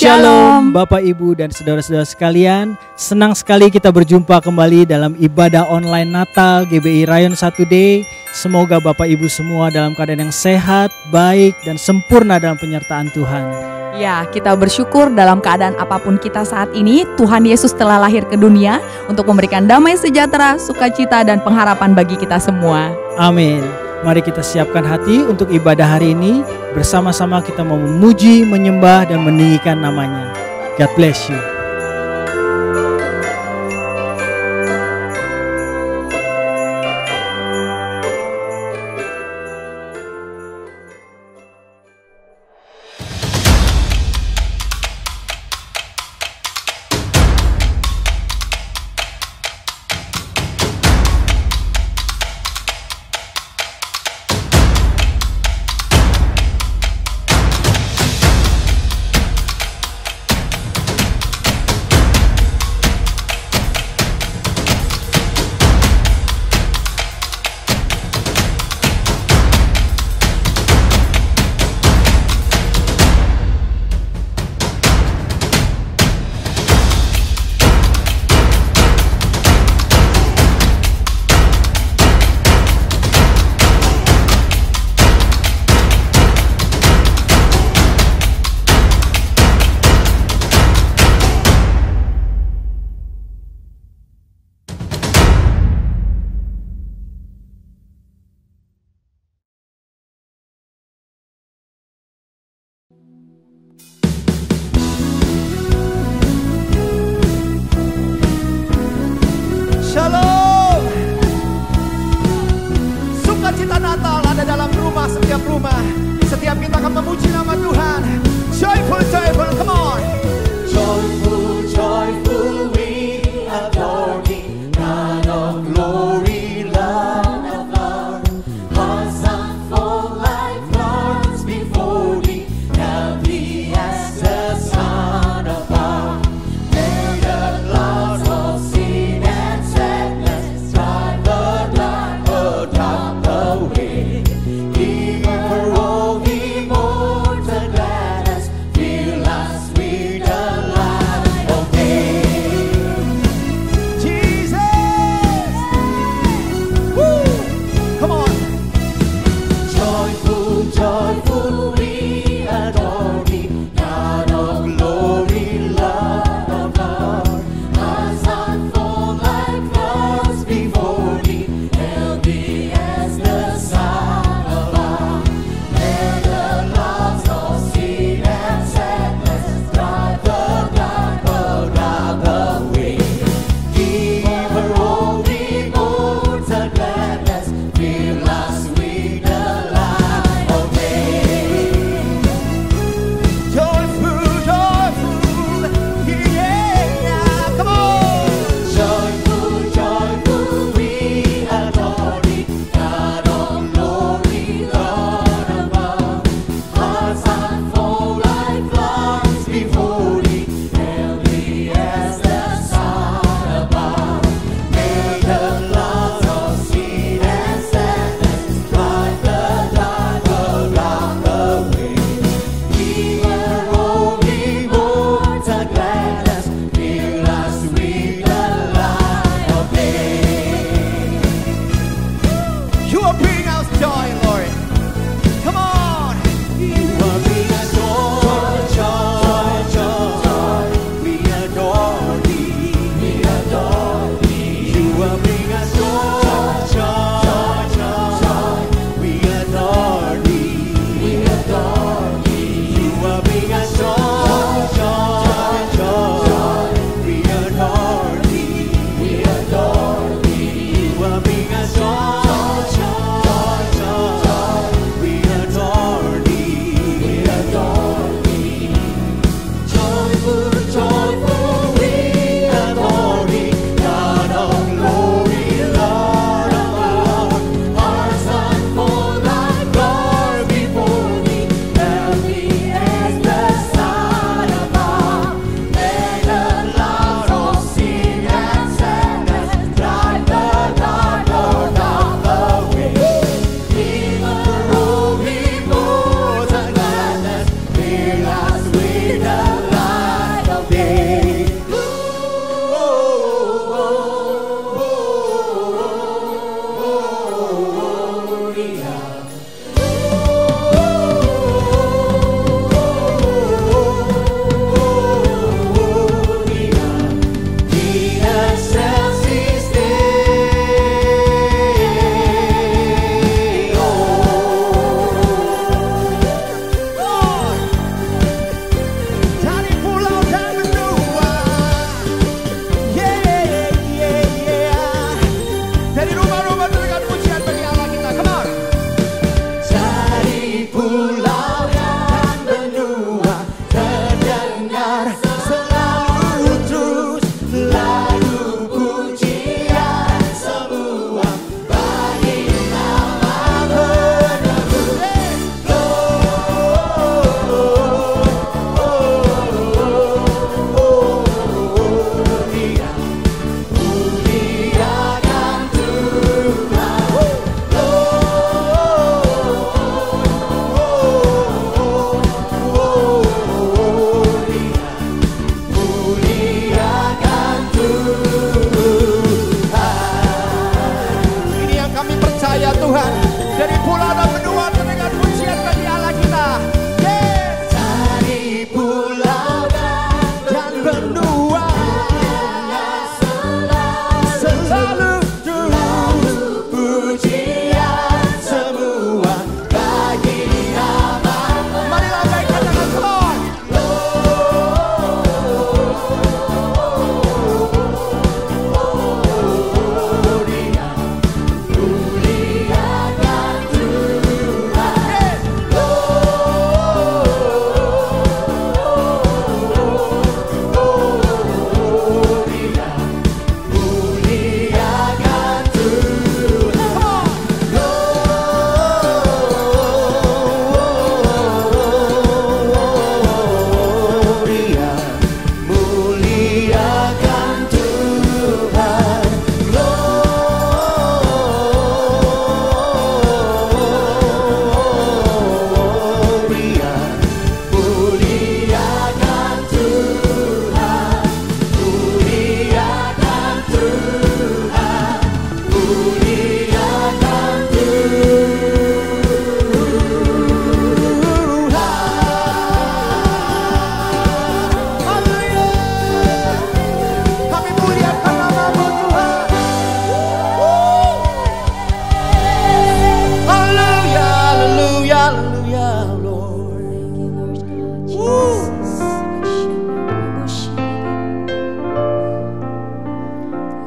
Shalom Bapak Ibu dan saudara-saudara sekalian, senang sekali kita berjumpa kembali dalam ibadah online Natal GBI Rayon 1D. Semoga Bapak Ibu semua dalam keadaan yang sehat, baik dan sempurna dalam penyertaan Tuhan. Ya, kita bersyukur dalam keadaan apapun kita saat ini, Tuhan Yesus telah lahir ke dunia untuk memberikan damai sejahtera, sukacita dan pengharapan bagi kita semua. Amin. Mari kita siapkan hati untuk ibadah hari ini. Bersama-sama kita mau memuji, menyembah, dan meninggikan namanya. God bless you.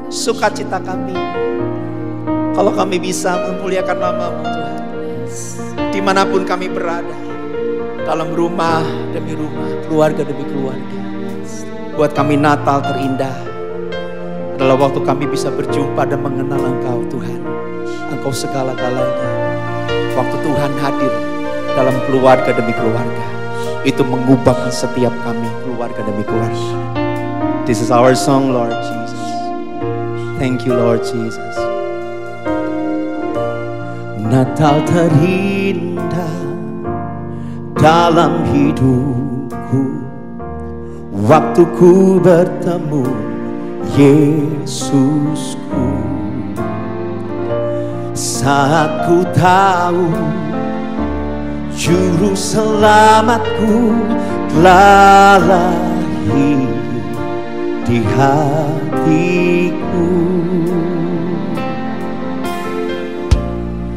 sukacita kami. Kalau kami bisa memuliakan nama-Mu Tuhan, dimanapun kami berada, dalam rumah demi rumah, keluarga demi keluarga. Buat kami Natal terindah adalah waktu kami bisa berjumpa dan mengenal Engkau Tuhan. Engkau segala-galanya. Waktu Tuhan hadir dalam keluarga demi keluarga, itu mengubahkan setiap kami keluarga demi keluarga. This is our song, Lord Jesus. Thank you, Lord Jesus. Natal terindah dalam hidupku, waktu ku bertemu Yesusku. Saat ku tahu Juru selamatku telah lahir di hatiku.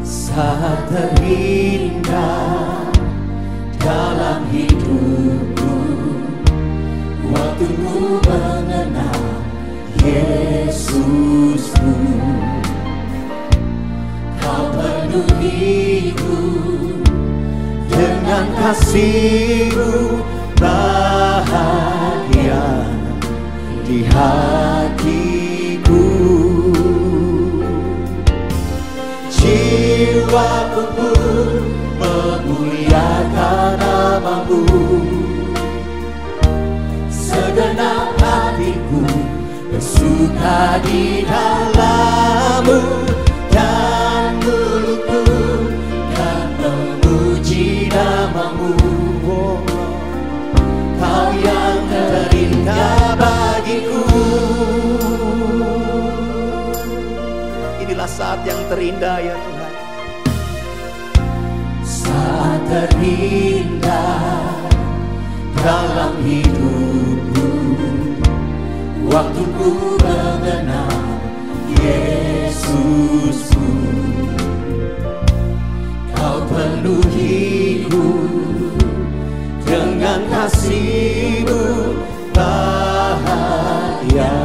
Saat terindah dalam hidupku, waktu ku mengenal Yesusku. Kau penuhiku dengan kasih-Mu, bahagia di hatiku. Jiwaku pun memuliakan nama-Mu, segenap hatiku bersuka di dalam-Mu, dan mulutku kan memuji nama-Mu. Kau yang terindah bagiku. Inilah saat yang terindah ya Tuhan. Saat terindah dalam hidupku, waktu ku mengenal Yesusku. Kau penuhiku dengan kasih-Mu, bahagia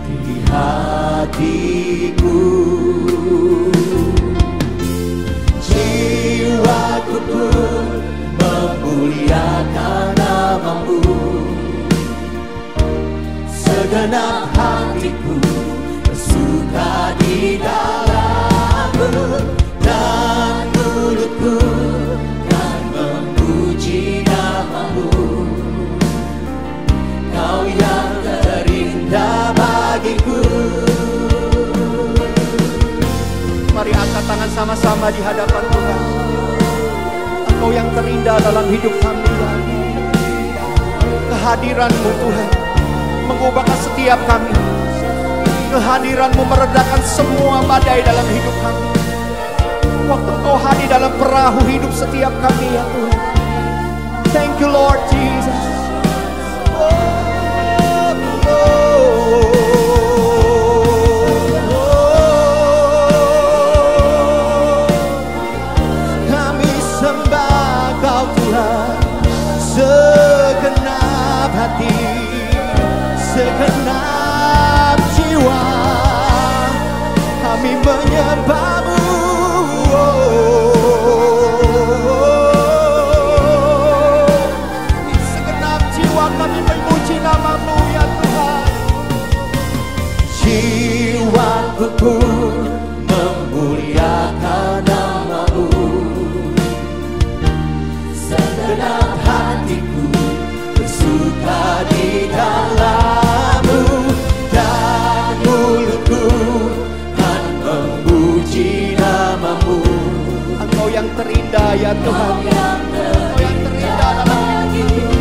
di hatiku. Jiwaku pun memuliakan nama-Mu, segenap hatiku bersuka di dalam-Mu, dan mulutku kan memuji nama-Mu. Kau yang terindah bagiku. Mari angkat tangan sama-sama di hadapan Tuhan. Engkau yang terindah dalam hidup kami. Kehadiran-Mu Tuhan mengubahkan setiap kami. Kehadiran-Mu meredakan semua badai dalam hidup kami. Waktu Engkau hadir dalam perahu hidup setiap kami ya Tuhan. Thank you Lord Jesus. Kami sembah Kau Tuhan, segenap hati, segenap jiwa, kami menyembah-Mu. Segenap jiwa kami memuji nama-Mu ya Tuhan. Jiwaku pun memuliakan nama-Mu, segenap hatiku bersuka di dalam-Mu, dan mulutku kan memuji nama-Mu. Engkau yang terindah ya Tuhan. Engkau yang terindah dalam hidupku.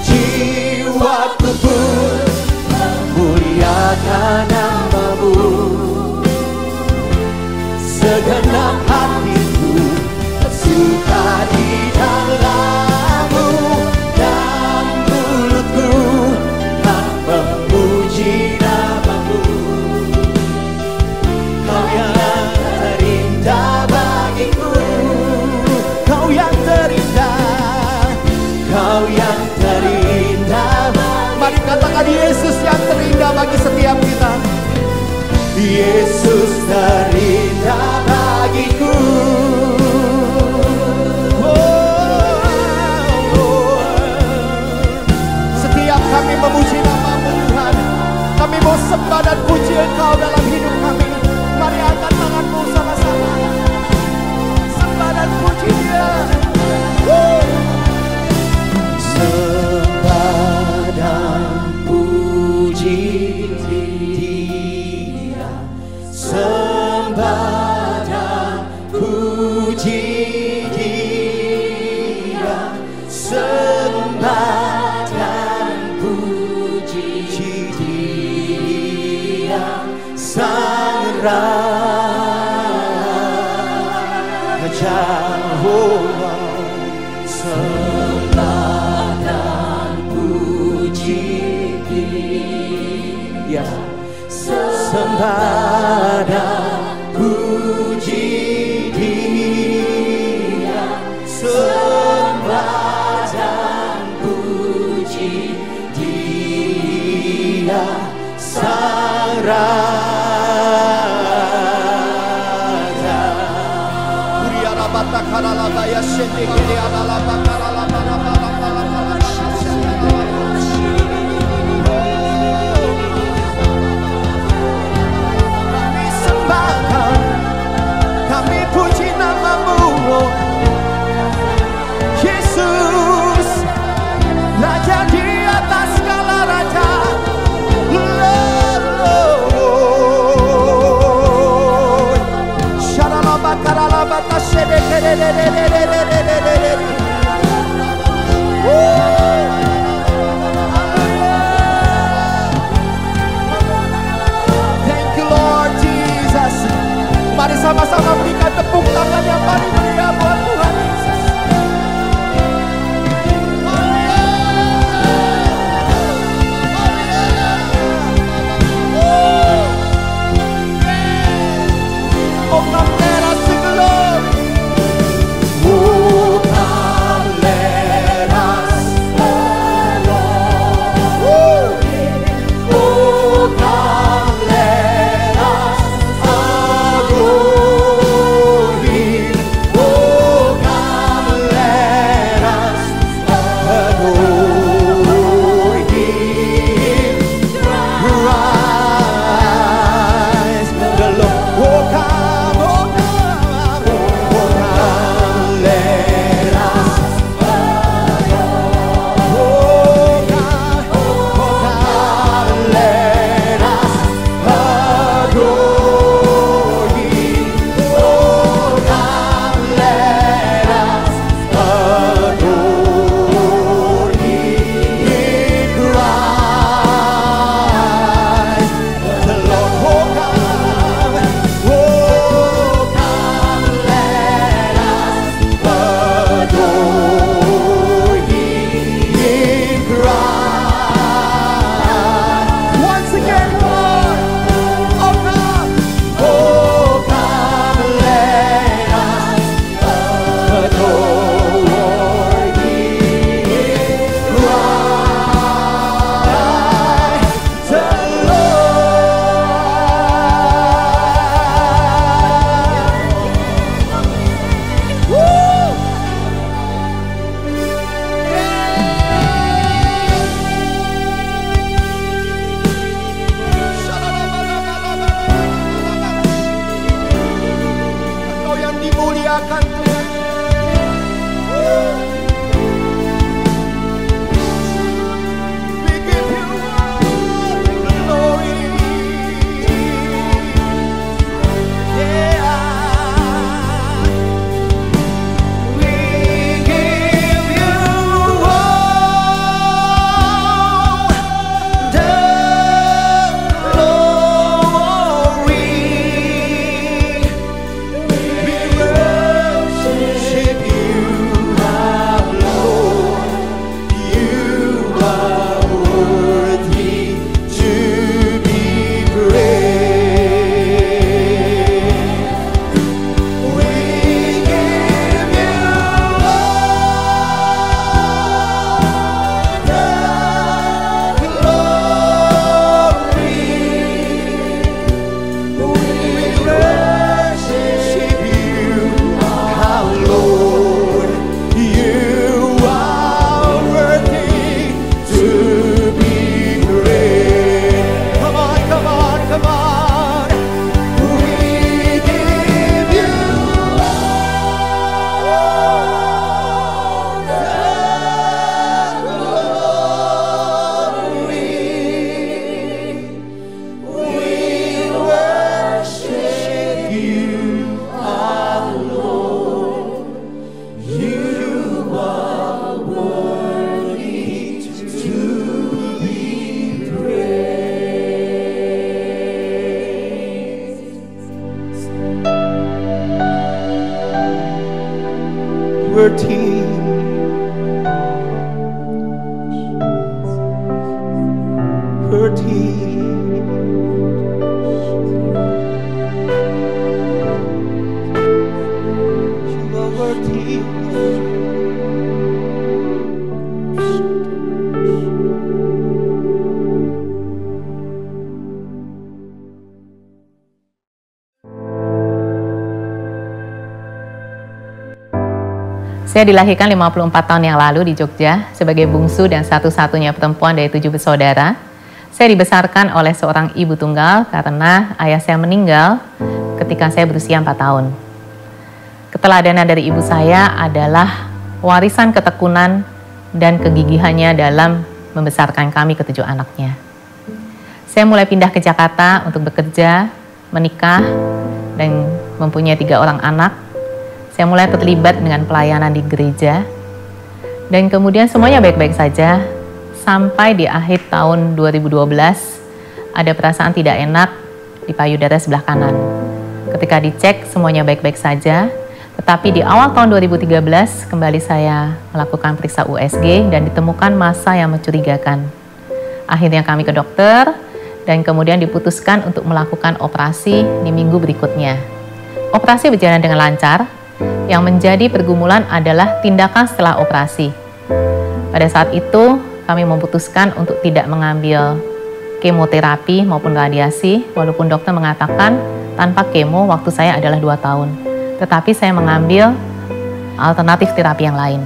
Jiwaku pun memuliakan nama-Mu, segenap hatiku bersuka di dalam-Mu, dan mulutku kan memuji nama-Mu. Kau yang terindah bagiku. Kau yang terindah. Kau yang terindah. Mari katakan Yesus yang terindah bagi setiap kita. Yesus terindah bagiku. Setiap kami memuji nama-Mu Tuhan, kami mau sembah dan puji Engkau dalam hidup kami. Mari angkat tanganmu sama-sama, sembah dan puji Dia. Sembah dan puji Dia, sembah dan puji Dia, sembah dan puji Dia, Sang Raja Jehovah. Sembah dan puji Dia, sembah dan puji Dia, sembah dan puji Dia, Sang Raja. Kuriara bata karala baya shete kiri ala bakara la bala. Kami sembahkan, kami puji nama-Mu, Yesus, Raja di atas segala raja. worthy. You are worthy, Lord. Saya dilahirkan 54 tahun yang lalu di Jogja sebagai bungsu dan satu-satunya perempuan dari 7 bersaudara. Saya dibesarkan oleh seorang ibu tunggal karena ayah saya meninggal ketika saya berusia 4 tahun. Keteladanan dari ibu saya adalah warisan ketekunan dan kegigihannya dalam membesarkan kami ke-7 anaknya. Saya mulai pindah ke Jakarta untuk bekerja, menikah, dan mempunyai 3 orang anak. Saya mulai terlibat dengan pelayanan di gereja, dan kemudian semuanya baik-baik saja, sampai di akhir tahun 2012, ada perasaan tidak enak di payudara sebelah kanan. Ketika dicek, semuanya baik-baik saja, tetapi di awal tahun 2013, kembali saya melakukan periksa USG, dan ditemukan massa yang mencurigakan. Akhirnya kami ke dokter, dan kemudian diputuskan untuk melakukan operasi di minggu berikutnya. Operasi berjalan dengan lancar. Yang menjadi pergumulan adalah tindakan setelah operasi. Pada saat itu, kami memutuskan untuk tidak mengambil kemoterapi maupun radiasi, walaupun dokter mengatakan tanpa kemo waktu saya adalah 2 tahun. Tetapi saya mengambil alternatif terapi yang lain.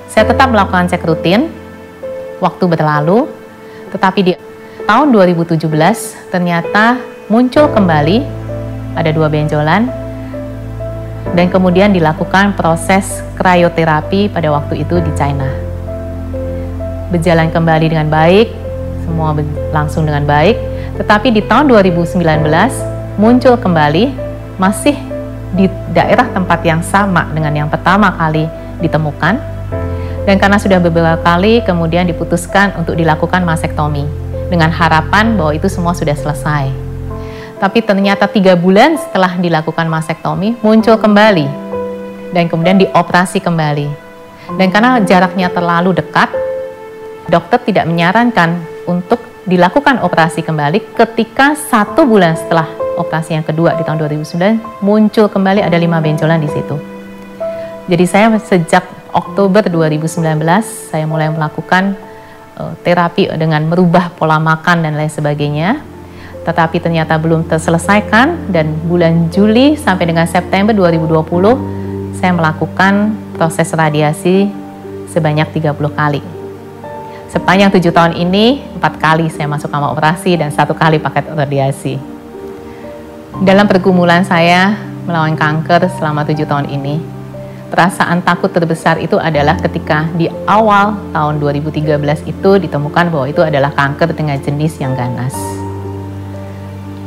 Saya tetap melakukan cek rutin, waktu berlalu, tetapi di tahun 2017 ternyata muncul kembali, ada 2 benjolan, dan kemudian dilakukan proses krioterapi pada waktu itu di China. Berjalan kembali dengan baik, semua berlangsung dengan baik, tetapi di tahun 2019 muncul kembali, masih di daerah tempat yang sama dengan yang pertama kali ditemukan, dan karena sudah beberapa kali kemudian diputuskan untuk dilakukan masektomi dengan harapan bahwa itu semua sudah selesai. Tapi ternyata 3 bulan setelah dilakukan masektomi muncul kembali dan kemudian dioperasi kembali. Dan karena jaraknya terlalu dekat, dokter tidak menyarankan untuk dilakukan operasi kembali ketika 1 bulan setelah operasi yang kedua di tahun 2009 muncul kembali ada 5 benjolan di situ. Jadi saya sejak Oktober 2019 saya mulai melakukan terapi dengan merubah pola makan dan lain sebagainya. Tetapi ternyata belum terselesaikan, dan bulan Juli sampai dengan September 2020 saya melakukan proses radiasi sebanyak 30 kali. Sepanjang 7 tahun ini 4 kali saya masuk kamar operasi dan 1 kali paket radiasi. Dalam pergumulan saya melawan kanker selama 7 tahun ini, perasaan takut terbesar itu adalah ketika di awal tahun 2013 itu ditemukan bahwa itu adalah kanker dengan jenis yang ganas.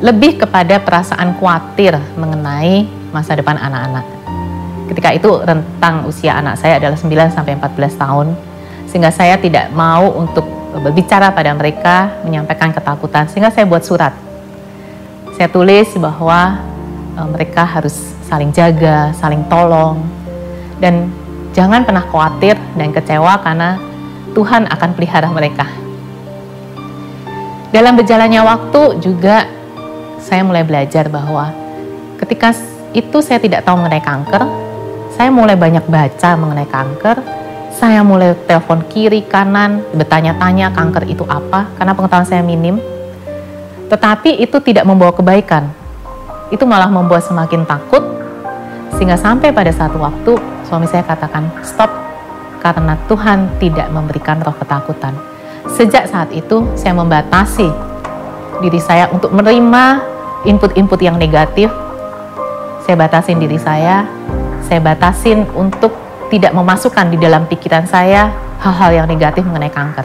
Lebih kepada perasaan khawatir mengenai masa depan anak-anak. Ketika itu rentang usia anak saya adalah 9-14 tahun, sehingga saya tidak mau untuk berbicara pada mereka, menyampaikan ketakutan, sehingga saya buat surat. Saya tulis bahwa mereka harus saling jaga, saling tolong, dan jangan pernah khawatir dan kecewa karena Tuhan akan pelihara mereka. Dalam berjalannya waktu juga saya mulai belajar bahwa ketika itu saya tidak tahu mengenai kanker, saya mulai banyak baca mengenai kanker, saya mulai telepon kiri kanan, bertanya-tanya kanker itu apa, karena pengetahuan saya minim. Tetapi itu tidak membawa kebaikan, itu malah membuat semakin takut, sehingga sampai pada satu waktu suami saya katakan stop, karena Tuhan tidak memberikan roh ketakutan. Sejak saat itu saya membatasi diri saya untuk menerima input-input yang negatif. Saya batasin diri saya batasin untuk tidak memasukkan di dalam pikiran saya hal-hal yang negatif mengenai kanker.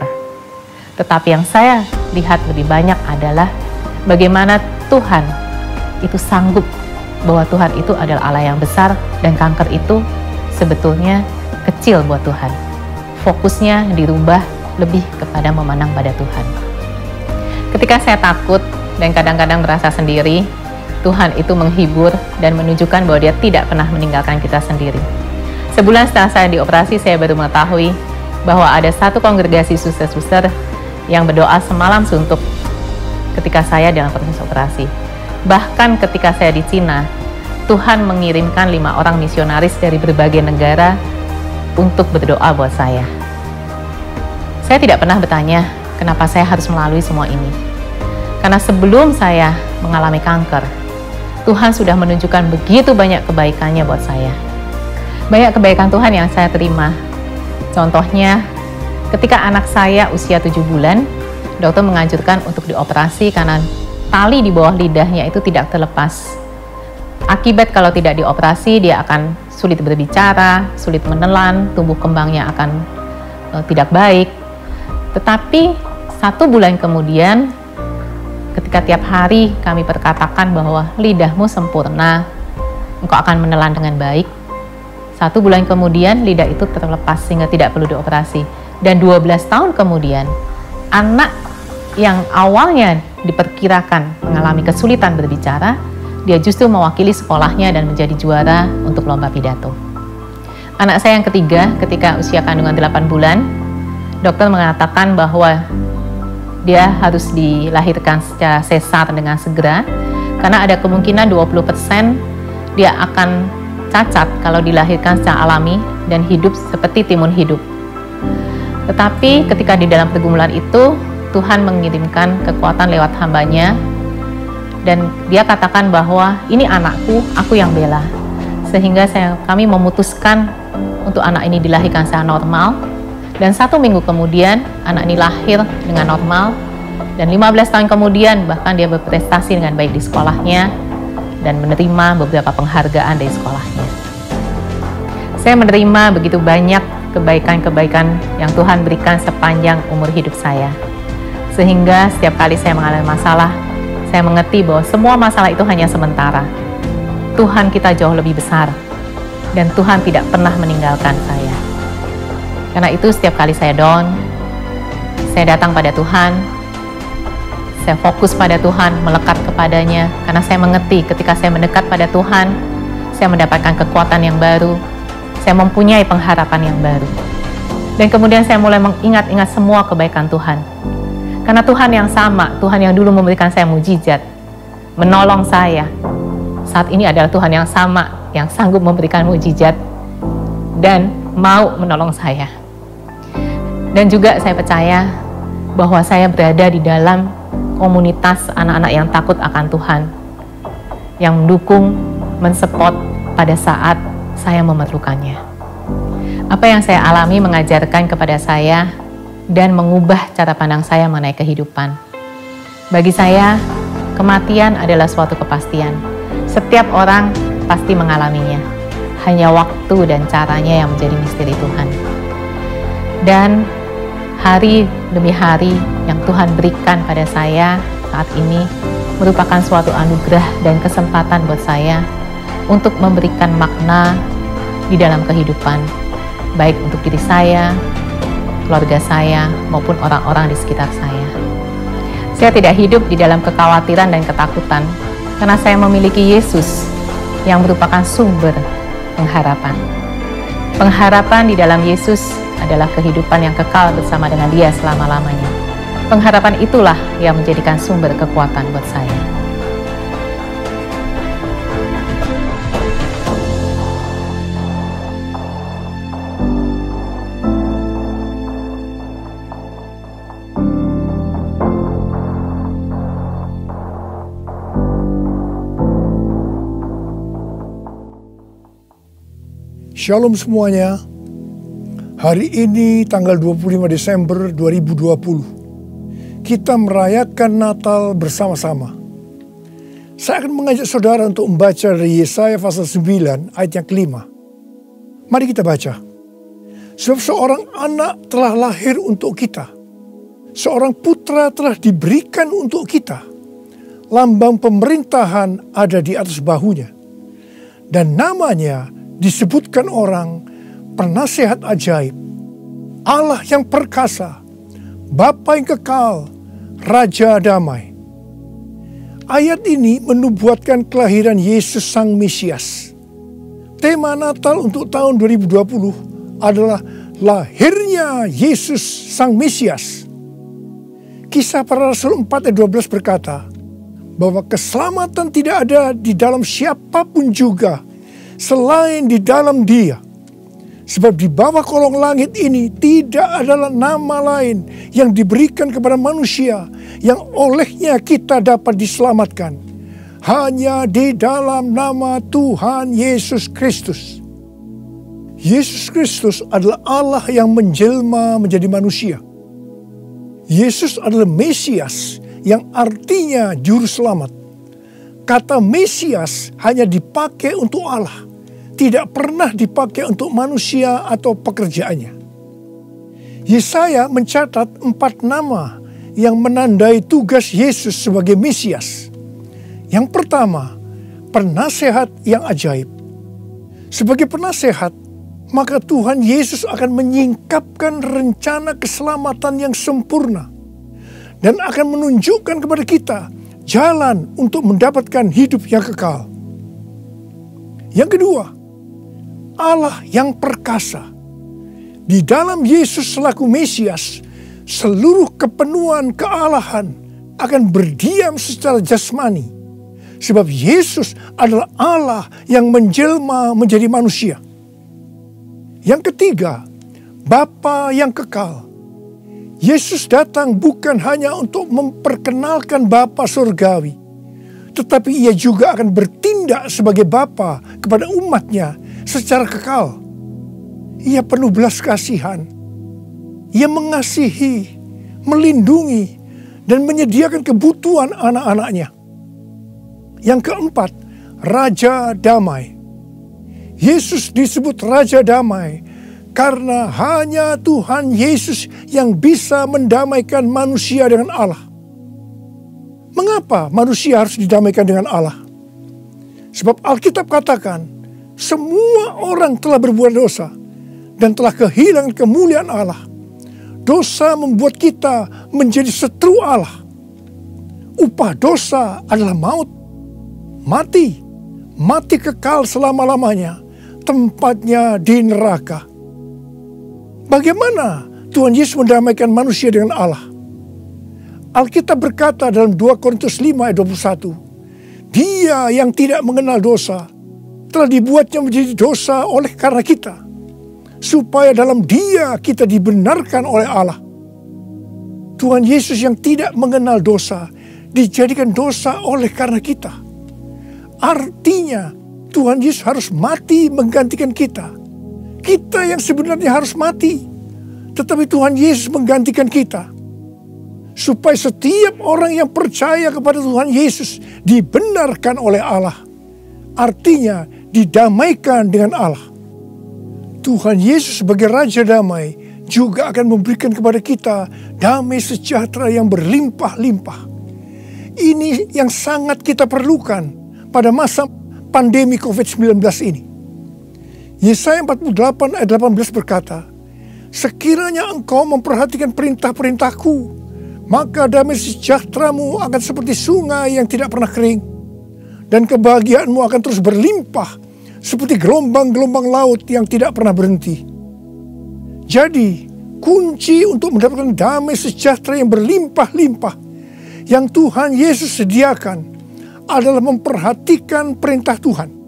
Tetapi yang saya lihat lebih banyak adalah bagaimana Tuhan itu sanggup, bahwa Tuhan itu adalah Allah yang besar, dan kanker itu sebetulnya kecil buat Tuhan. Fokusnya dirubah lebih kepada memandang pada Tuhan. Ketika saya takut dan kadang-kadang merasa sendiri, Tuhan itu menghibur dan menunjukkan bahwa Dia tidak pernah meninggalkan kita sendiri. Sebulan setelah saya dioperasi, saya baru mengetahui bahwa ada satu kongregasi suster-suster yang berdoa semalam suntuk ketika saya dalam proses operasi. Bahkan ketika saya di Cina, Tuhan mengirimkan 5 orang misionaris dari berbagai negara untuk berdoa buat saya. Saya tidak pernah bertanya kenapa saya harus melalui semua ini. Karena sebelum saya mengalami kanker, Tuhan sudah menunjukkan begitu banyak kebaikannya buat saya. Banyak kebaikan Tuhan yang saya terima. Contohnya, ketika anak saya usia 7 bulan, dokter menganjurkan untuk dioperasi karena tali di bawah lidahnya itu tidak terlepas. Akibat kalau tidak dioperasi, dia akan sulit berbicara, sulit menelan, tumbuh kembangnya akan tidak baik. Tetapi 1 bulan kemudian, ketika tiap hari kami perkatakan bahwa lidahmu sempurna, engkau akan menelan dengan baik. 1 bulan kemudian lidah itu terlepas sehingga tidak perlu dioperasi. Dan 12 tahun kemudian, anak yang awalnya diperkirakan mengalami kesulitan berbicara, dia justru mewakili sekolahnya dan menjadi juara untuk lomba pidato. Anak saya yang ketiga, ketika usia kandungan 8 bulan, dokter mengatakan bahwa dia harus dilahirkan secara sesar dengan segera, karena ada kemungkinan 20% dia akan cacat kalau dilahirkan secara alami dan hidup seperti timun hidup. Tetapi ketika di dalam pergumulan itu, Tuhan mengirimkan kekuatan lewat hambanya, dan dia katakan bahwa ini anakku, aku yang bela. Sehingga kami memutuskan untuk anak ini dilahirkan secara normal, dan 1 minggu kemudian anak ini lahir dengan normal, dan 15 tahun kemudian bahkan dia berprestasi dengan baik di sekolahnya dan menerima beberapa penghargaan dari sekolahnya. Saya menerima begitu banyak kebaikan-kebaikan yang Tuhan berikan sepanjang umur hidup saya. Sehingga setiap kali saya mengalami masalah, saya mengerti bahwa semua masalah itu hanya sementara. Tuhan kita jauh lebih besar, dan Tuhan tidak pernah meninggalkan saya. Karena itu setiap kali saya down, saya datang pada Tuhan, saya fokus pada Tuhan, melekat kepadanya, karena saya mengerti ketika saya mendekat pada Tuhan, saya mendapatkan kekuatan yang baru, saya mempunyai pengharapan yang baru. Dan kemudian saya mulai mengingat-ingat semua kebaikan Tuhan. Karena Tuhan yang sama, Tuhan yang dulu memberikan saya mujizat, menolong saya, saat ini adalah Tuhan yang sama, yang sanggup memberikan mujizat dan mau menolong saya. Dan juga saya percaya bahwa saya berada di dalam komunitas anak-anak yang takut akan Tuhan, yang mendukung, mensupport pada saat saya memerlukannya. Apa yang saya alami mengajarkan kepada saya dan mengubah cara pandang saya mengenai kehidupan. Bagi saya, kematian adalah suatu kepastian. Setiap orang pasti mengalaminya. Hanya waktu dan caranya yang menjadi misteri Tuhan. Dan hari demi hari yang Tuhan berikan pada saya saat ini merupakan suatu anugerah dan kesempatan buat saya untuk memberikan makna di dalam kehidupan, baik untuk diri saya, keluarga saya, maupun orang-orang di sekitar saya. Saya tidak hidup di dalam kekhawatiran dan ketakutan, karena saya memiliki Yesus yang merupakan sumber pengharapan. Pengharapan di dalam Yesus adalah kehidupan yang kekal bersama dengan Dia selama-lamanya. Pengharapan itulah yang menjadikan sumber kekuatan buat saya. Shalom semuanya. Hari ini tanggal 25 Desember 2020. Kita merayakan Natal bersama-sama. Saya akan mengajak saudara untuk membaca dari Yesaya pasal 9 ayat yang kelima. Mari kita baca. Sebab seorang anak telah lahir untuk kita. Seorang putra telah diberikan untuk kita. Lambang pemerintahan ada di atas bahunya. Dan namanya disebutkan orang Penasihat Ajaib, Allah yang perkasa, Bapa yang kekal, Raja Damai. Ayat ini menubuatkan kelahiran Yesus Sang Mesias. Tema Natal untuk tahun 2020 adalah lahirnya Yesus Sang Mesias. Kisah Para Rasul 4 ayat 12 berkata, bahwa keselamatan tidak ada di dalam siapapun juga selain di dalam Dia. Sebab di bawah kolong langit ini tidak adalah nama lain yang diberikan kepada manusia yang olehnya kita dapat diselamatkan. Hanya di dalam nama Tuhan Yesus Kristus. Yesus Kristus adalah Allah yang menjelma menjadi manusia. Yesus adalah Mesias yang artinya juru selamat. Kata Mesias hanya dipakai untuk Allah, tidak pernah dipakai untuk manusia atau pekerjaannya. Yesaya mencatat 4 nama yang menandai tugas Yesus sebagai Mesias. Yang pertama, penasehat yang ajaib. Sebagai penasehat, maka Tuhan Yesus akan menyingkapkan rencana keselamatan yang sempurna dan akan menunjukkan kepada kita jalan untuk mendapatkan hidup yang kekal. Yang kedua, Allah yang perkasa. Di dalam Yesus selaku Mesias, seluruh kepenuhan kealahan akan berdiam secara jasmani. Sebab Yesus adalah Allah yang menjelma menjadi manusia. Yang ketiga, Bapa yang kekal. Yesus datang bukan hanya untuk memperkenalkan Bapa surgawi, tetapi ia juga akan bertindak sebagai Bapa kepada umatnya secara kekal. Ia penuh belas kasihan. Ia mengasihi, melindungi, dan menyediakan kebutuhan anak-anaknya. Yang keempat, Raja Damai. Yesus disebut Raja Damai karena hanya Tuhan Yesus yang bisa mendamaikan manusia dengan Allah. Mengapa manusia harus didamaikan dengan Allah? Sebab Alkitab katakan, semua orang telah berbuat dosa dan telah kehilangan kemuliaan Allah. Dosa membuat kita menjadi setru Allah. Upah dosa adalah maut, mati kekal selama-lamanya, tempatnya di neraka. Bagaimana Tuhan Yesus mendamaikan manusia dengan Allah? Alkitab berkata dalam 2 Korintus 5 ayat 21, Dia yang tidak mengenal dosa telah dibuatnya menjadi dosa oleh karena kita, supaya dalam Dia kita dibenarkan oleh Allah. Tuhan Yesus yang tidak mengenal dosa dijadikan dosa oleh karena kita. Artinya Tuhan Yesus harus mati menggantikan kita. Kita yang sebenarnya harus mati, tetapi Tuhan Yesus menggantikan kita. Supaya setiap orang yang percaya kepada Tuhan Yesus dibenarkan oleh Allah. Artinya didamaikan dengan Allah. Tuhan Yesus sebagai Raja Damai juga akan memberikan kepada kita damai sejahtera yang berlimpah-limpah. Ini yang sangat kita perlukan pada masa pandemi COVID-19 ini. Yesaya 48 ayat 18 berkata, sekiranya engkau memperhatikan perintah-perintahku, maka damai sejahteramu akan seperti sungai yang tidak pernah kering, dan kebahagiaanmu akan terus berlimpah seperti gelombang-gelombang laut yang tidak pernah berhenti. Jadi, kunci untuk mendapatkan damai sejahtera yang berlimpah-limpah yang Tuhan Yesus sediakan adalah memperhatikan perintah Tuhan.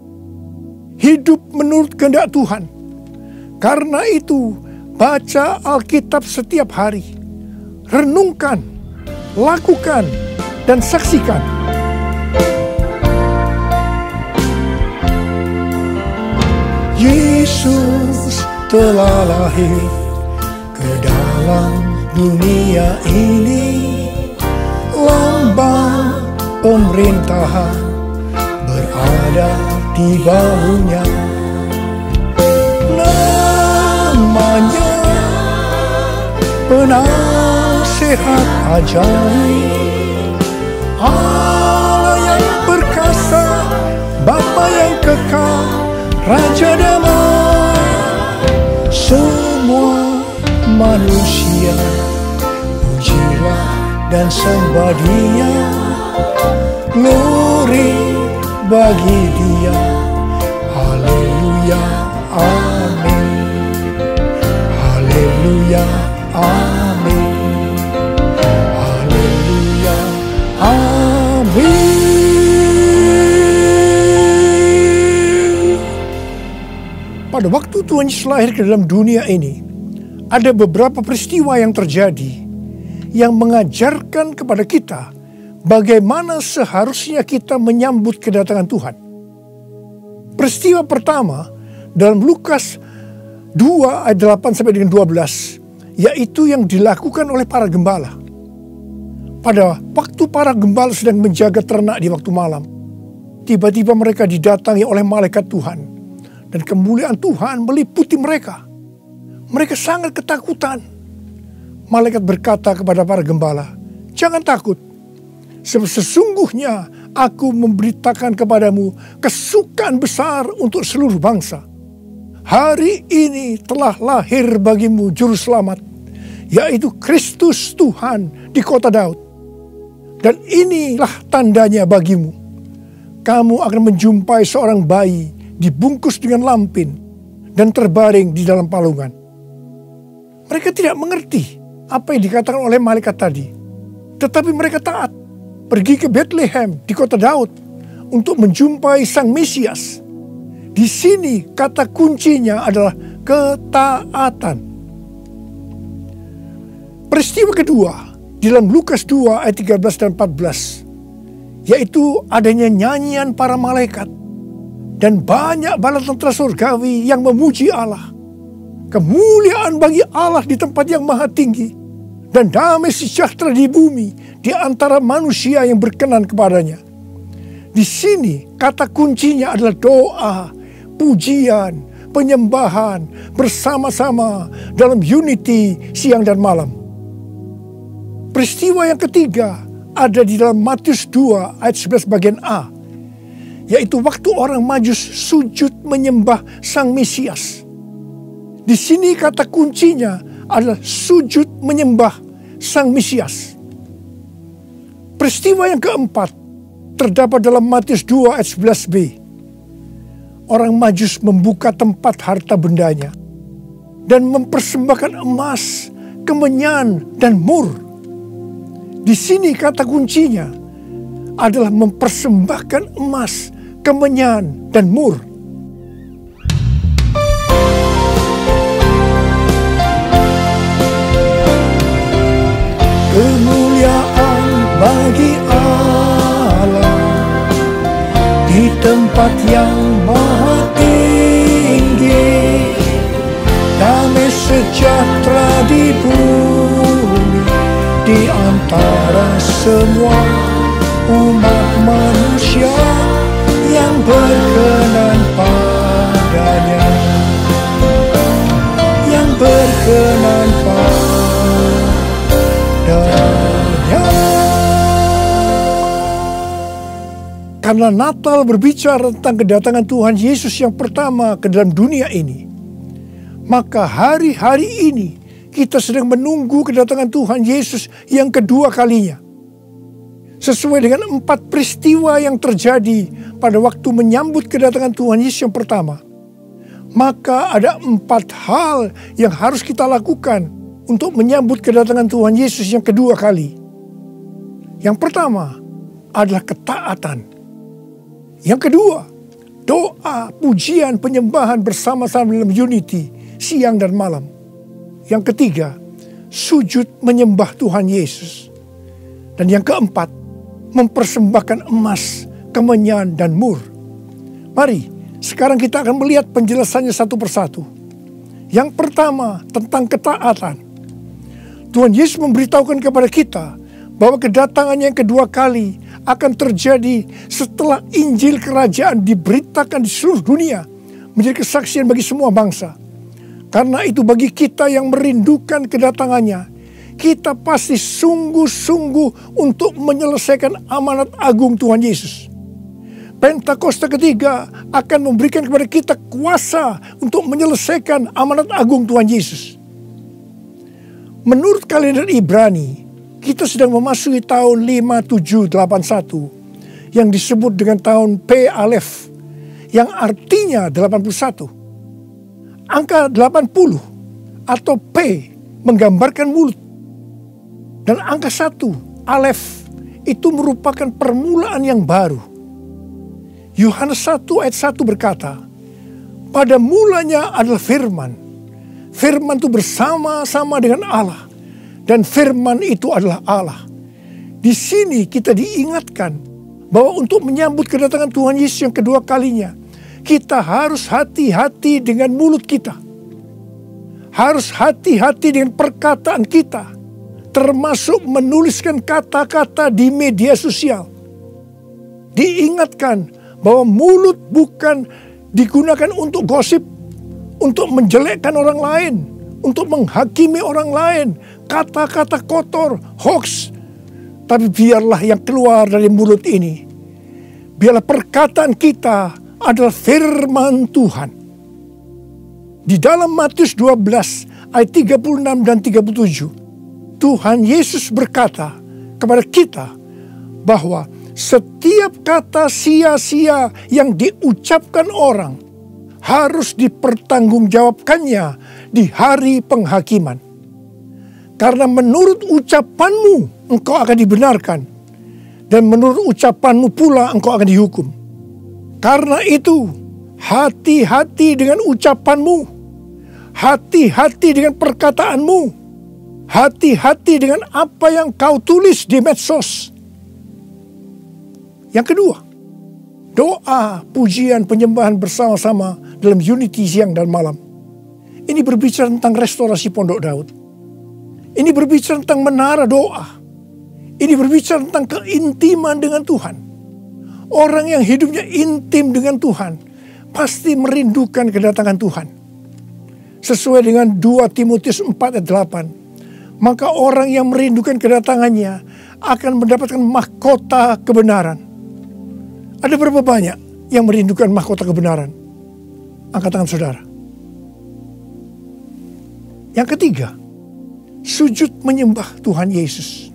Hidup menurut kehendak Tuhan. Karena itu, baca Alkitab setiap hari. Renungkan, lakukan, dan saksikan. Yesus telah lahir ke dalam dunia ini. Lambang pemerintahan berada di bahunya. Namanya penasehat ajaib, Allah yang perkasa, Bapa yang kekal, Raja Damai. Semua manusia pujilah dan sembah Dia, glory bagi Dia. Haleluya, amin. Haleluya, amin. Haleluya. pada waktu Tuhan Yesus lahir ke dalam dunia ini, ada beberapa peristiwa yang terjadi yang mengajarkan kepada kita bagaimana seharusnya kita menyambut kedatangan Tuhan. Peristiwa pertama dalam Lukas 2 ayat 8 sampai dengan 12, yaitu yang dilakukan oleh para gembala. Pada waktu para gembala sedang menjaga ternak di waktu malam, tiba-tiba mereka didatangi oleh malaikat Tuhan, dan kemuliaan Tuhan meliputi mereka. Mereka sangat ketakutan. Malaikat berkata kepada para gembala, "Jangan takut, sebab sesungguhnya aku memberitakan kepadamu kesukaan besar untuk seluruh bangsa. Hari ini telah lahir bagimu juru selamat, yaitu Kristus Tuhan di kota Daud. Dan inilah tandanya bagimu. Kamu akan menjumpai seorang bayi dibungkus dengan lampin dan terbaring di dalam palungan." Mereka tidak mengerti apa yang dikatakan oleh malaikat tadi. Tetapi mereka taat. Pergi ke Bethlehem di kota Daud untuk menjumpai Sang Mesias. Di sini kata kuncinya adalah ketaatan. Peristiwa kedua di dalam Lukas 2 ayat 13 dan 14, yaitu adanya nyanyian para malaikat dan banyak bala tentara surgawi yang memuji Allah. Kemuliaan bagi Allah di tempat yang maha tinggi, dan damai sejahtera di bumi di antara manusia yang berkenan kepadanya. Di sini kata kuncinya adalah doa, pujian, penyembahan bersama-sama dalam unity siang dan malam. Peristiwa yang ketiga ada di dalam Matius 2 ayat 11 bagian A, yaitu waktu orang Majus sujud menyembah Sang Mesias. Di sini kata kuncinya adalah sujud menyembah Sang Mesias. Peristiwa yang keempat terdapat dalam Matius 2 ayat 11b. Orang Majus membuka tempat harta bendanya dan mempersembahkan emas, kemenyan, dan mur. Di sini kata kuncinya adalah mempersembahkan emas, kemenyan, dan mur. Kemuliaan bagi Allah di tempat yang maha tinggi, damai sejahtera di bumi di antara semua umat manusia yang berkenan padanya, yang berkenan padanya. Karena Natal berbicara tentang kedatangan Tuhan Yesus yang pertama ke dalam dunia ini, maka hari-hari ini kita sedang menunggu kedatangan Tuhan Yesus yang kedua kalinya. Sesuai dengan 4 peristiwa yang terjadi pada waktu menyambut kedatangan Tuhan Yesus yang pertama, maka ada 4 hal yang harus kita lakukan untuk menyambut kedatangan Tuhan Yesus yang kedua kali. Yang pertama adalah ketaatan. Yang kedua, doa, pujian, penyembahan bersama-sama dalam unity siang dan malam. Yang ketiga, sujud menyembah Tuhan Yesus. Dan yang keempat, mempersembahkan emas, kemenyan, dan mur. Mari, sekarang kita akan melihat penjelasannya satu persatu. Yang pertama, tentang ketaatan. Tuhan Yesus memberitahukan kepada kita bahwa kedatangannya yang kedua kali akan terjadi setelah Injil Kerajaan diberitakan di seluruh dunia, menjadi kesaksian bagi semua bangsa. Karena itu bagi kita yang merindukan kedatangannya, kita pasti sungguh-sungguh untuk menyelesaikan amanat agung Tuhan Yesus. Pentakosta ketiga akan memberikan kepada kita kuasa untuk menyelesaikan amanat agung Tuhan Yesus. Menurut kalender Ibrani, kita sedang memasuki tahun 5781 yang disebut dengan tahun P Alef, yang artinya 81. Angka 80 atau P menggambarkan mulut. Dan angka 1, Alef, itu merupakan permulaan yang baru. Yohanes 1 ayat 1 berkata, Pada mulanya adalah firman. Firman itu bersama-sama dengan Allah. Dan firman itu adalah Allah. Di sini kita diingatkan bahwa untuk menyambut kedatangan Tuhan Yesus yang kedua kalinya, kita harus hati-hati dengan mulut kita. Harus hati-hati dengan perkataan kita. Termasuk menuliskan kata-kata di media sosial. Diingatkan bahwa mulut bukan digunakan untuk gosip, untuk menjelekkan orang lain, untuk menghakimi orang lain, kata-kata kotor, hoax. Tapi biarlah yang keluar dari mulut ini, biarlah perkataan kita adalah firman Tuhan. Di dalam Matius 12 ayat 36 dan 37, Tuhan Yesus berkata kepada kita bahwa setiap kata sia-sia yang diucapkan orang harus dipertanggungjawabkannya di hari penghakiman. Karena menurut ucapanmu engkau akan dibenarkan, dan menurut ucapanmu pula engkau akan dihukum. Karena itu, hati-hati dengan ucapanmu, hati-hati dengan perkataanmu, hati-hati dengan apa yang kau tulis di medsos. Yang kedua, doa, pujian, penyembahan bersama-sama dalam unity siang dan malam. Ini berbicara tentang restorasi Pondok Daud. Ini berbicara tentang menara doa. Ini berbicara tentang keintiman dengan Tuhan. Orang yang hidupnya intim dengan Tuhan pasti merindukan kedatangan Tuhan. Sesuai dengan 2 Timotius 4 ayat 8. Maka orang yang merindukan kedatangannya akan mendapatkan mahkota kebenaran. Ada berapa banyak yang merindukan mahkota kebenaran? Angkat tangan saudara. Yang ketiga, sujud menyembah Tuhan Yesus.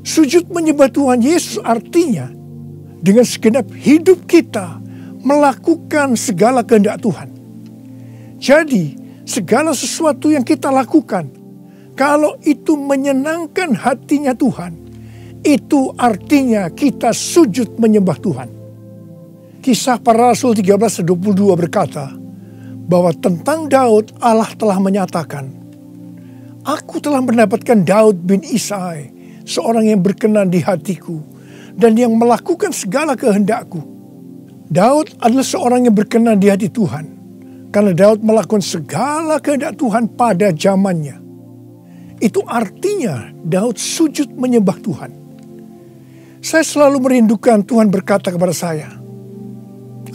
Sujud menyembah Tuhan Yesus artinya dengan segenap hidup kita melakukan segala kehendak Tuhan. Jadi segala sesuatu yang kita lakukan, kalau itu menyenangkan hatinya Tuhan, itu artinya kita sujud menyembah Tuhan. Kisah Para Rasul 13:22 berkata bahwa tentang Daud Allah telah menyatakan, aku telah mendapatkan Daud bin Isai, seorang yang berkenan di hatiku dan yang melakukan segala kehendakku. Daud adalah seorang yang berkenan di hati Tuhan karena Daud melakukan segala kehendak Tuhan pada zamannya. Itu artinya Daud sujud menyembah Tuhan. Saya selalu merindukan Tuhan berkata kepada saya,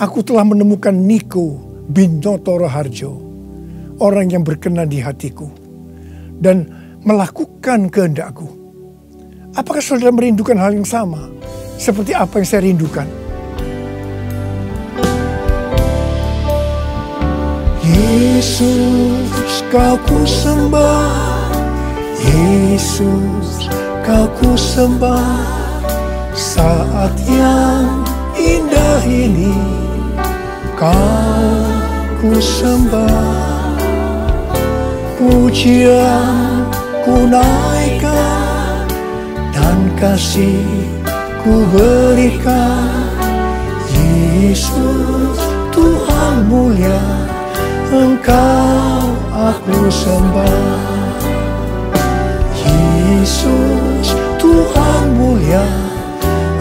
aku telah menemukan Niko bin Noto Raharjo, orang yang berkenan di hatiku dan melakukan kehendakku. Apakah saudara merindukan hal yang sama seperti apa yang saya rindukan? Yesus, kau ku sembah, Yesus, kau ku sembah. Saat yang indah ini kau ku sembah, pujian ku naikkan dan kasih ku berikan. Yesus Tuhan mulia, Engkau aku sembah. Yesus Tuhan mulia,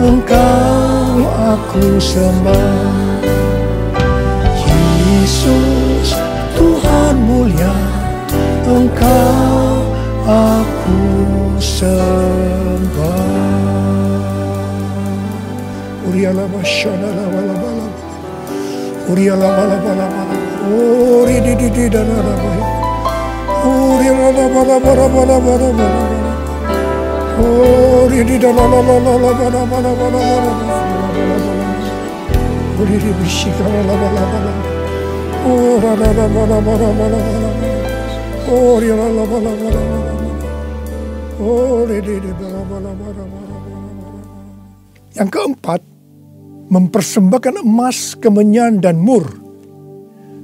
Engkau aku sembah. Yesus Tuhan mulia, Engkau aku sembah. Uriala masyana la bala bala, Uriala bala bala bala, Uri di di dan ada baik, Uriala bala bala bala bala bala. Oh, di dalam la la la la bala bala bala bala. Oh, di bisikara la bala bala. Oh, la la la bala bala bala bala. Oh, di la la bala bala bala. Oh, di bala bala bala bala. Yang keempat, mempersembahkan emas, kemenyan dan mur.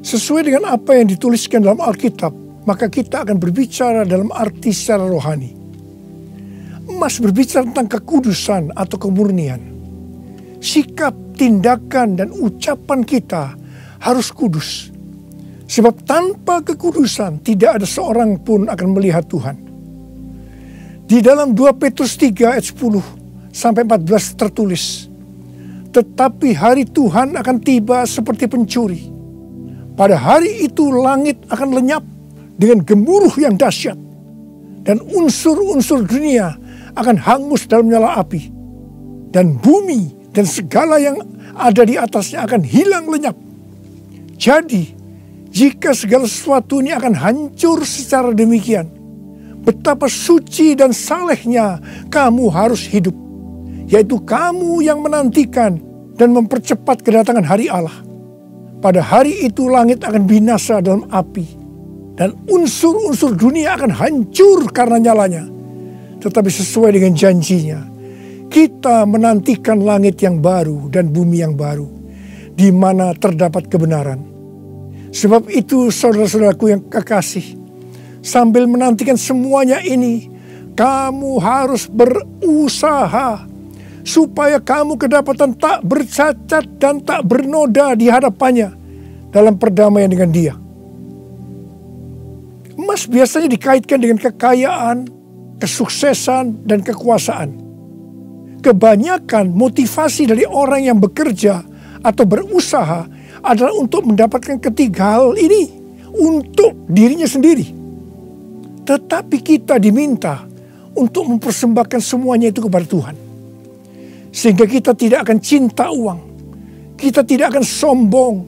Sesuai dengan apa yang dituliskan dalam Alkitab, maka kita akan berbicara dalam arti secara rohani. Emas berbicara tentang kekudusan atau kemurnian. Sikap, tindakan, dan ucapan kita harus kudus. Sebab tanpa kekudusan tidak ada seorang pun akan melihat Tuhan. Di dalam 2 Petrus 3 ayat 10 sampai 14 tertulis, tetapi hari Tuhan akan tiba seperti pencuri. Pada hari itu langit akan lenyap dengan gemuruh yang dahsyat, dan unsur-unsur dunia akan hangus dalam nyala api, dan bumi dan segala yang ada di atasnya akan hilang lenyap. Jadi, jika segala sesuatu ini akan hancur secara demikian, betapa suci dan salehnya kamu harus hidup, yaitu kamu yang menantikan dan mempercepat kedatangan hari Allah. Pada hari itu langit akan binasa dalam api, dan unsur-unsur dunia akan hancur karena nyalanya. Tetapi sesuai dengan janjinya, kita menantikan langit yang baru dan bumi yang baru, di mana terdapat kebenaran. Sebab itu saudara-saudaraku yang kekasih, sambil menantikan semuanya ini, kamu harus berusaha supaya kamu kedapatan tak bercacat dan tak bernoda di hadapannya dalam perdamaian dengan Dia. Emas biasanya dikaitkan dengan kekayaan, kesuksesan, dan kekuasaan. Kebanyakan motivasi dari orang yang bekerja atau berusaha adalah untuk mendapatkan ketiga hal ini untuk dirinya sendiri. Tetapi kita diminta untuk mempersembahkan semuanya itu kepada Tuhan. Sehingga kita tidak akan cinta uang, kita tidak akan sombong,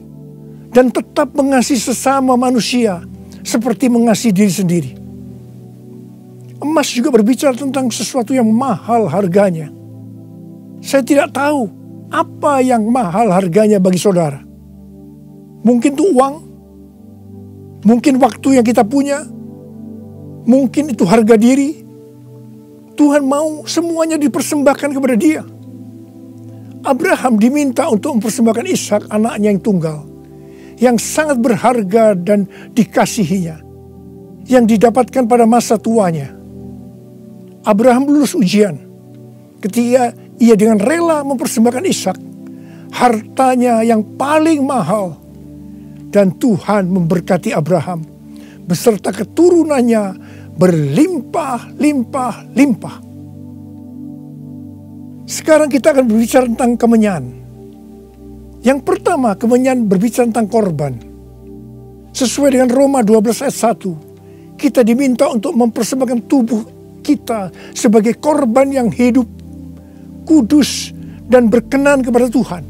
dan tetap mengasihi sesama manusia seperti mengasihi diri sendiri. Emas juga berbicara tentang sesuatu yang mahal harganya. Saya tidak tahu apa yang mahal harganya bagi saudara. Mungkin itu uang, mungkin waktu yang kita punya, mungkin itu harga diri. Tuhan mau semuanya dipersembahkan kepada Dia. Abraham diminta untuk mempersembahkan Ishak, anaknya yang tunggal, yang sangat berharga dan dikasihinya, yang didapatkan pada masa tuanya. Abraham lulus ujian ketika ia dengan rela mempersembahkan Ishak, hartanya yang paling mahal. Dan Tuhan memberkati Abraham beserta keturunannya berlimpah-limpah-limpah. Sekarang kita akan berbicara tentang kemenyan. Yang pertama, kemenyan berbicara tentang korban. Sesuai dengan Roma 12 ayat 1, kita diminta untuk mempersembahkan tubuh kita sebagai korban yang hidup, kudus, dan berkenan kepada Tuhan.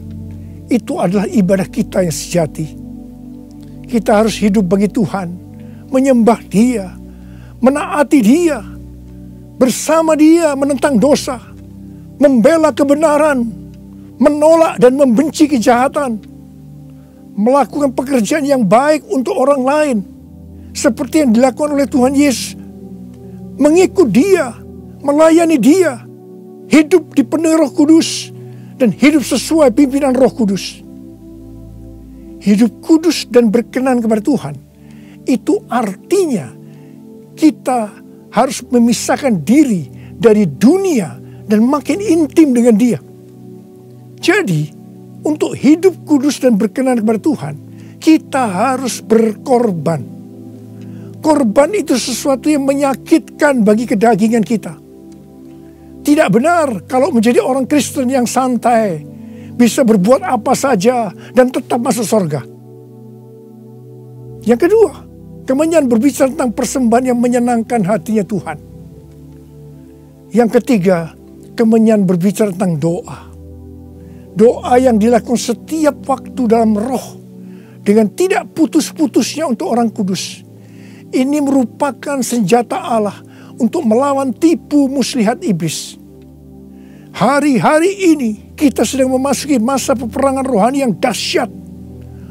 Itu adalah ibadah kita yang sejati. Kita harus hidup bagi Tuhan, menyembah Dia, menaati Dia, bersama Dia menentang dosa, membela kebenaran, menolak dan membenci kejahatan, melakukan pekerjaan yang baik untuk orang lain, seperti yang dilakukan oleh Tuhan Yesus, mengikut Dia, melayani Dia, hidup dipenuhi Roh Kudus, dan hidup sesuai pimpinan Roh Kudus. Hidup kudus dan berkenan kepada Tuhan, itu artinya kita harus memisahkan diri dari dunia dan makin intim dengan Dia. Jadi, untuk hidup kudus dan berkenan kepada Tuhan, kita harus berkorban. Korban itu sesuatu yang menyakitkan bagi kedagingan kita. Tidak benar kalau menjadi orang Kristen yang santai, bisa berbuat apa saja dan tetap masuk surga. Yang kedua, kemenyan berbicara tentang persembahan yang menyenangkan hatinya Tuhan. Yang ketiga, kemenyan berbicara tentang doa. Doa yang dilakukan setiap waktu dalam roh, dengan tidak putus-putusnya untuk orang kudus. Ini merupakan senjata Allah untuk melawan tipu muslihat iblis. Hari-hari ini kita sedang memasuki masa peperangan rohani yang dahsyat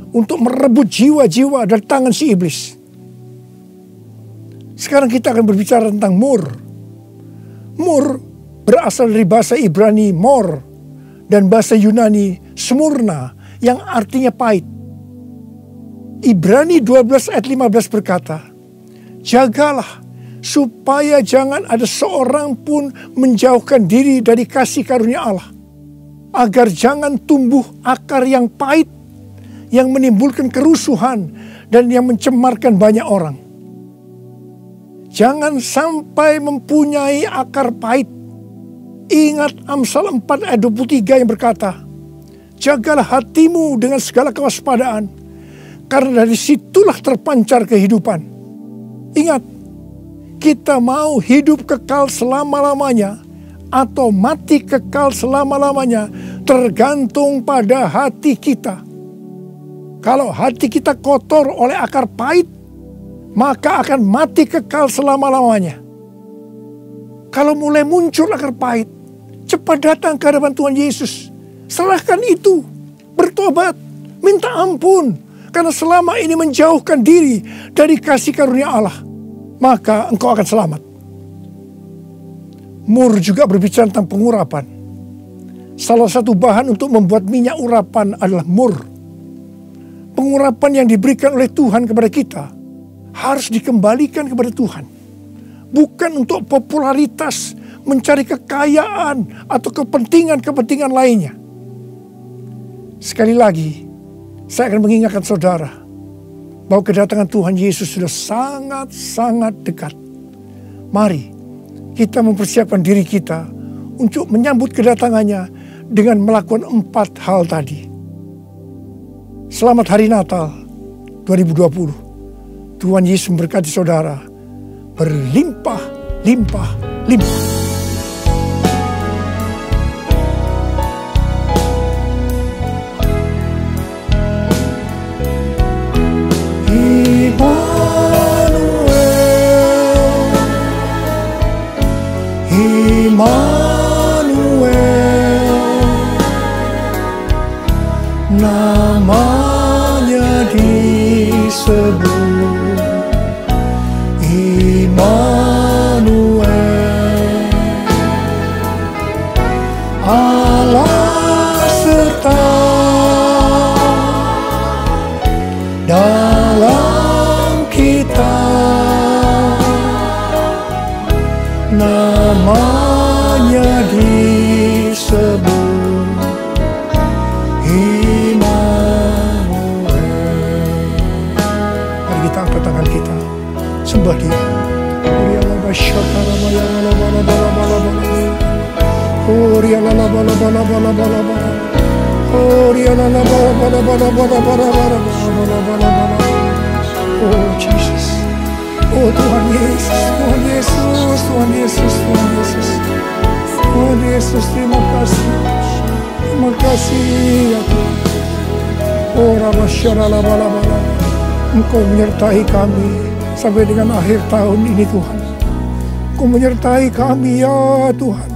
untuk merebut jiwa-jiwa dari tangan si iblis. Sekarang kita akan berbicara tentang mur. Mur berasal dari bahasa Ibrani mor dan bahasa Yunani smurna yang artinya pahit. Ibrani 12 ayat 15 berkata, jagalah supaya jangan ada seorang pun menjauhkan diri dari kasih karunia Allah, agar jangan tumbuh akar yang pahit yang menimbulkan kerusuhan dan yang mencemarkan banyak orang. Jangan sampai mempunyai akar pahit. Ingat Amsal 4 ayat 23 yang berkata, jagalah hatimu dengan segala kewaspadaan, karena dari situlah terpancar kehidupan. Ingat, kita mau hidup kekal selama-lamanya atau mati kekal selama-lamanya tergantung pada hati kita. Kalau hati kita kotor oleh akar pahit, maka akan mati kekal selama-lamanya. Kalau mulai muncul akar pahit, cepat datang ke hadapan Tuhan Yesus. Serahkan itu, bertobat, minta ampun. Karena selama ini menjauhkan diri dari kasih karunia Allah, maka engkau akan selamat. Mur juga berbicara tentang pengurapan. Salah satu bahan untuk membuat minyak urapan adalah mur. Pengurapan yang diberikan oleh Tuhan kepada kita harus dikembalikan kepada Tuhan. Bukan untuk popularitas, mencari kekayaan, atau kepentingan-kepentingan lainnya. Sekali lagi, saya akan mengingatkan saudara bahwa kedatangan Tuhan Yesus sudah sangat-sangat dekat. Mari kita mempersiapkan diri kita untuk menyambut kedatangannya dengan melakukan 4 hal tadi. Selamat Hari Natal 2020. Tuhan Yesus memberkati saudara berlimpah-limpah-limpah. Immanuel, namanya disebut Immanuel, Allah serta dalam kita, namanya disebut Immanuel. Mari kita angkat tangan kita, sembah Dia. Oh Jesus, oh Tuhan Yesus, Tuhan Yesus, Tuhan Yesus, Tuhan Yesus, Tuhan Yesus, terima kasih ya Tuhan. Oh Ramasya-Lala-Bala-Bala, Engkau menyertai kami sampai dengan akhir tahun ini Tuhan. Engkau menyertai kami ya Tuhan.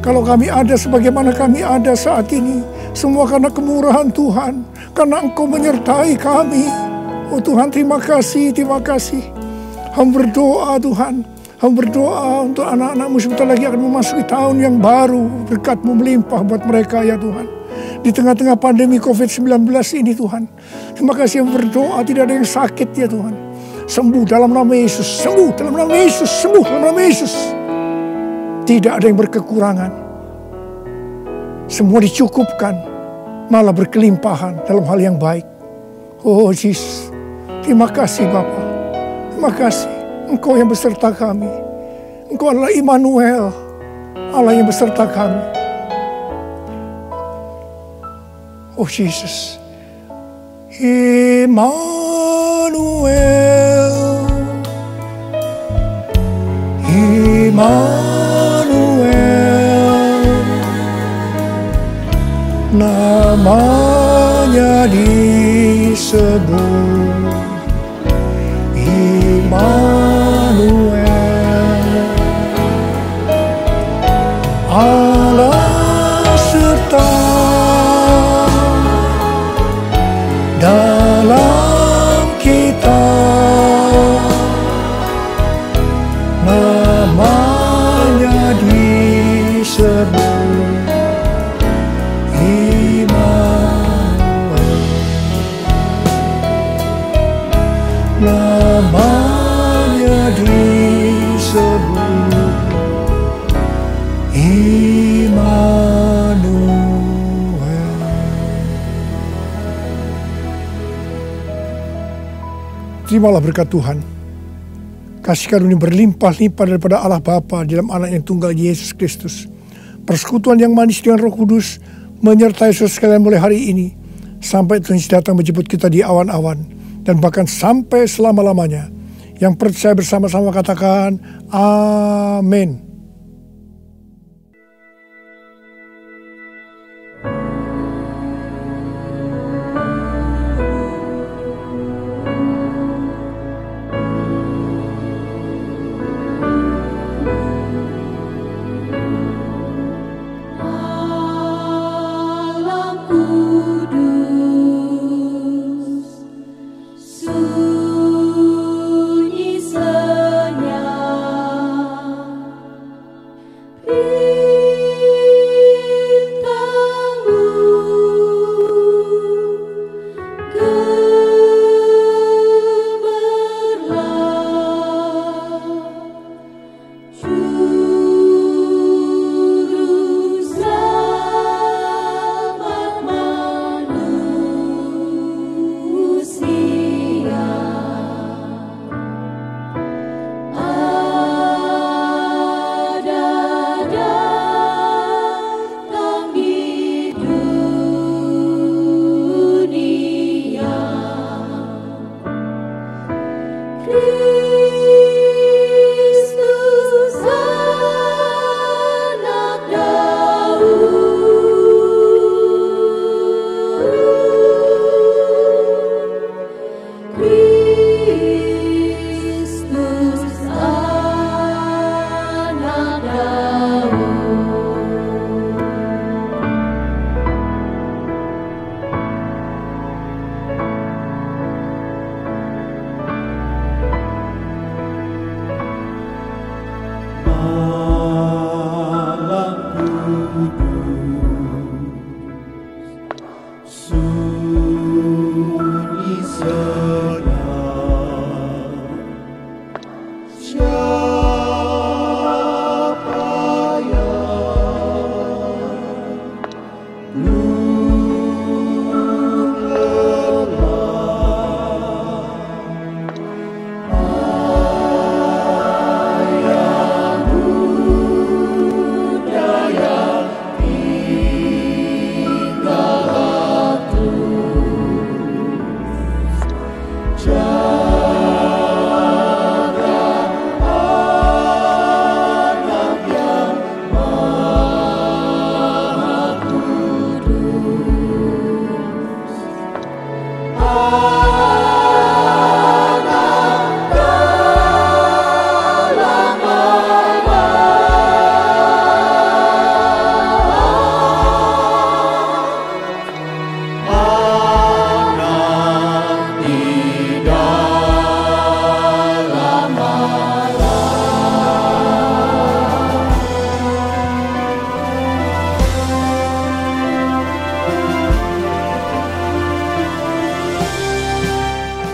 Kalau kami ada sebagaimana kami ada saat ini, semua karena kemurahan Tuhan, karena Engkau menyertai kami. Oh Tuhan, terima kasih, terima kasih. Hamba berdoa Tuhan, hamba berdoa untuk anak-anak-Mu sebentar lagi akan memasuki tahun yang baru. Berkat-Mu melimpah buat mereka ya Tuhan. Di tengah-tengah pandemi COVID-19 ini Tuhan. Terima kasih, hamba berdoa tidak ada yang sakit ya Tuhan. Sembuh dalam nama Yesus, sembuh dalam nama Yesus, sembuh dalam nama Yesus. Tidak ada yang berkekurangan. Semua dicukupkan, malah berkelimpahan dalam hal yang baik. Oh Jesus, terima kasih Bapa. Terima kasih, Engkau yang beserta kami. Engkau adalah Immanuel, Allah yang beserta kami. Oh Jesus, Immanuel, Immanuel, namanya disebut Immanuel, Allah serta dalam kita, namanya disebut Immanuel, namanya disebut Immanuel. terimalah berkat Tuhan. Kasih karunia berlimpah-limpah daripada Allah Bapa di dalam anak yang tunggal Yesus Kristus. Persekutuan yang manis dengan Roh Kudus menyertai saudara sekalian mulai hari ini sampai Tuhan Yesus datang menjemput kita di awan-awan dan bahkan sampai selama-lamanya. Yang percaya bersama-sama katakan amin.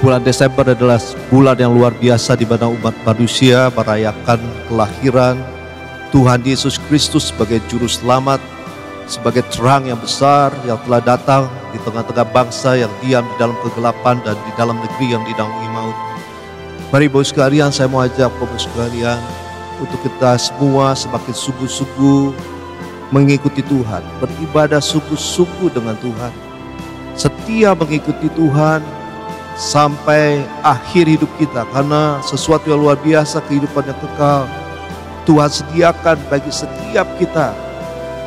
Bulan Desember adalah bulan yang luar biasa di mana umat manusia merayakan kelahiran Tuhan Yesus Kristus sebagai juru selamat, sebagai terang yang besar yang telah datang di tengah-tengah bangsa yang diam di dalam kegelapan dan di dalam negeri yang dinaungi maut. Mari Bapak sekalian, saya mau ajak Bapak sekalian untuk kita semua semakin sungguh-sungguh mengikuti Tuhan, beribadah sungguh-sungguh dengan Tuhan, setia mengikuti Tuhan sampai akhir hidup kita, karena sesuatu yang luar biasa, kehidupan yang kekal Tuhan sediakan bagi setiap kita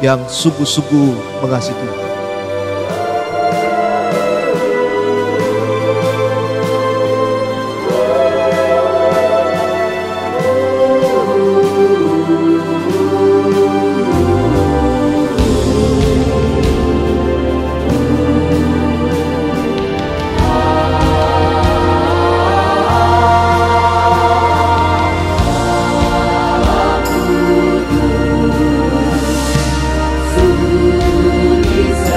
yang sungguh-sungguh mengasihi Tuhan. Sungguh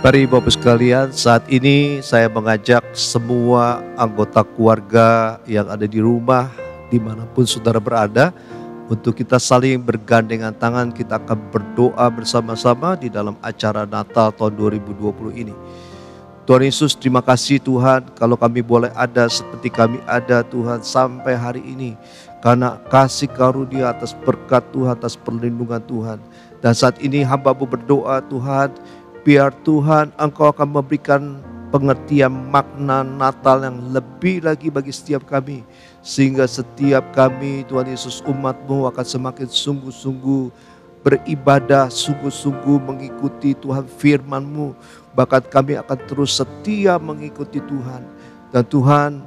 Mari Bapak sekalian, saat ini saya mengajak semua anggota keluarga yang ada di rumah, dimanapun saudara berada, untuk kita saling bergandengan tangan. Kita akan berdoa bersama-sama di dalam acara Natal tahun 2020 ini. Tuhan Yesus, terima kasih Tuhan, kalau kami boleh ada seperti kami ada Tuhan sampai hari ini, karena kasih karunia atas berkat Tuhan, atas perlindungan Tuhan. Dan saat ini hamba-Mu berdoa Tuhan, biar Tuhan Engkau akan memberikan pengertian makna Natal yang lebih lagi bagi setiap kami. Sehingga setiap kami Tuhan Yesus umat-Mu akan semakin sungguh-sungguh beribadah, sungguh-sungguh mengikuti Tuhan firman-Mu. Bahkan kami akan terus setia mengikuti Tuhan. Dan Tuhan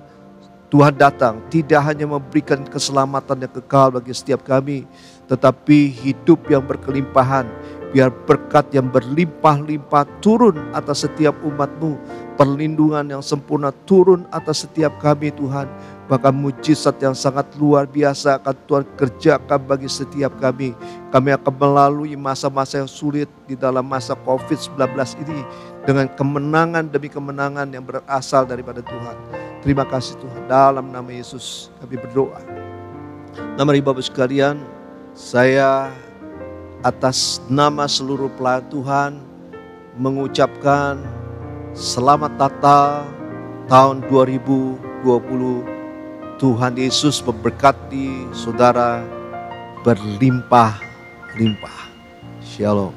datang tidak hanya memberikan keselamatan yang kekal bagi setiap kami, tetapi hidup yang berkelimpahan. Biar berkat yang berlimpah-limpah turun atas setiap umat-Mu. Perlindungan yang sempurna turun atas setiap kami Tuhan. Bahkan mujizat yang sangat luar biasa akan Tuhan kerjakan bagi setiap kami. Kami akan melalui masa-masa yang sulit di dalam masa COVID-19 ini dengan kemenangan demi kemenangan yang berasal daripada Tuhan. Terima kasih Tuhan. Dalam nama Yesus kami berdoa. Mari Bapak sekalian, saya atas nama seluruh pelayan Tuhan mengucapkan selamat Natal tahun 2020. Tuhan Yesus memberkati saudara berlimpah-limpah. Shalom.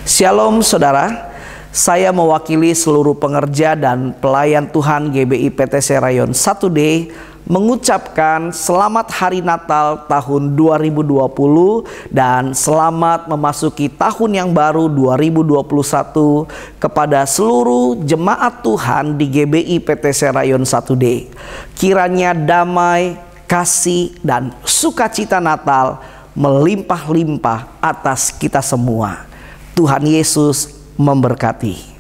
Shalom saudara, saya mewakili seluruh pengerja dan pelayan Tuhan GBI PTC Rayon 1D mengucapkan selamat hari Natal tahun 2020 dan selamat memasuki tahun yang baru 2021 kepada seluruh jemaat Tuhan di GBI PTC Rayon 1D. Kiranya damai, kasih, dan sukacita Natal melimpah-limpah atas kita semua. Tuhan Yesus memberkati.